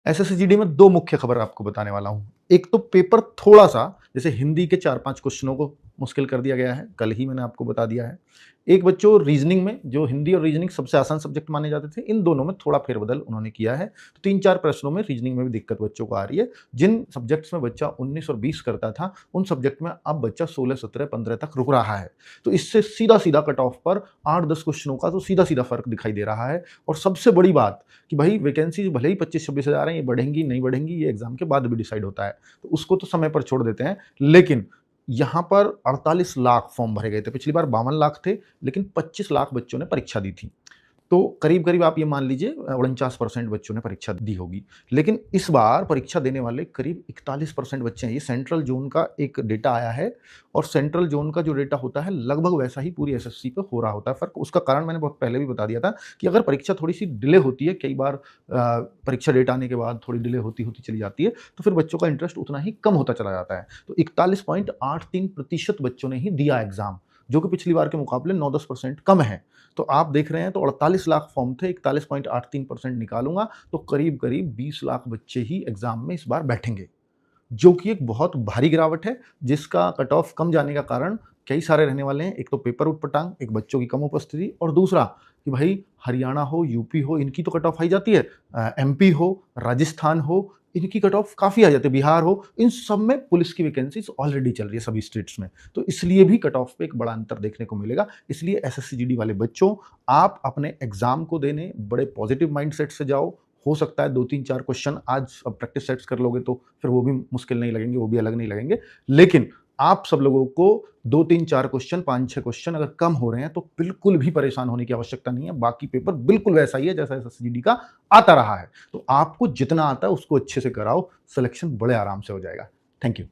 एसएससीजीडी में 2 मुख्य खबर आपको बताने वाला हूँ। एक तो पेपर थोड़ा-सा जैसे हिंदी के 4-5 क्वेश्चनों को मुश्किल कर दिया गया है, कल ही मैंने आपको बता दिया है। एक बच्चों रीज़निंग में जो हिंदी और रीज़निंग सबसे आसान सब्जेक्ट माने जाते थे, इन दोनों में थोड़ा फेरबदल उन्होंने किया है। तो 3-4 प्रश्नों में रीज़निंग में भी दिक्कत बच्चों को आ रही है। जिन सब्जेक्ट्स में बच्चा 19 और 20 करता था, उन सब्जेक्ट में अब बच्चा 16, 17, 15 तक रुक रहा है। तो इससे सीधा-सीधा कट ऑफ पर 8-10 क्वेश्चनों का तो सीधा-सीधा फ़र्क दिखाई दे रहा है। और सबसे बड़ी बात कि भई वैकेंसीज़ भले ही 25-26 हज़ार हैं, ये बढ़ेंगी, नहीं बढ़ेंगी, ये एग्ज़ाम के बाद भी डिसाइड होता है। तो उसको तो समय पर छोड़ देते हैं, लेकिन यहाँ पर 48 लाख फॉर्म भरे गए थे। पिछली बार 52 लाख थे, लेकिन 25 लाख बच्चों ने परीक्षा दी थी। तो करीब-करीब आप ये मान लीजिए 49% बच्चों ने परीक्षा दी होगी। लेकिन इस बार परीक्षा देने वाले करीब 41% बच्चे हैं। ये सेंट्रल ज़ोन का एक डेटा आया है और सेंट्रल ज़ोन का जो डेटा होता है लगभग वैसा ही पूरी एसएससी पे हो रहा होता है फ़र्क। उसका कारण मैंने बहुत पहले भी बता दिया था कि अगर परीक्षा थोड़ी-सी डिले होती है, कई बार परीक्षा डेट आने के बाद थोड़ी डिले होती-होती चली जाती है, तो फिर बच्चों का इंटरेस्ट उतना ही कम होता चला जाता है। तो 41.83% बच्चों ने ही दिया एग्ज़ाम, जो कि पिछली बार के मुकाबले 9-10% कम है। तो आप देख रहे हैं तो 48 लाख फॉर्म थे, 41.83% निकालूँगा तो करीब-करीब 20 लाख बच्चे ही एग्ज़ाम में इस बार बैठेंगे, जो कि एक बहुत भारी गिरावट है, जिसका कट ऑफ कम जाने का कारण कई सारे रहने वाले हैं। एक तो पेपर ऊट-पटांग, एक बच्चों की कम उपस्थिति और दूसरा कि भाई हरियाणा हो, यूपी हो, इनकी तो कट ऑफ आ ही जाती है। एमपी हो, राजस्थान हो, इनकी कट ऑफ काफ़ी आ जाती है, बिहार हो, इन सब में पुलिस की वैकेंसीज़ ऑलरेडी चल रही है सभी स्टेट्स में। तो इसलिए भी कट ऑफ पे एक बड़ा अंतर देखने को मिलेगा। इसलिए एसएससीजीडी वाले बच्चों, आप अपने एग्ज़ाम को देने बड़े पॉज़िटिव माइंडसेट से जाओ। हो सकता है 2-3-4 क्वेश्चन आज अब प्रैक्टिस सेट्स कर लोगे तो फिर वो भी मुश्किल नहीं लगेंगे, वो भी अलग नहीं लगेंगे। लेकिन आप सब लोगों को 2-3-4 क्वेश्चन, 5-6 क्वेश्चन अगर कम हो रहे हैं तो बिल्कुल भी परेशान होने की आवश्यकता नहीं है। बाकी पेपर बिल्कुल वैसा ही है जैसा एसएससीजीडी का आता रहा है। तो आपको जितना आता है उसको अच्छे से कराओ, सिलेक्शन बड़े आराम से हो जाएगा। Thank you.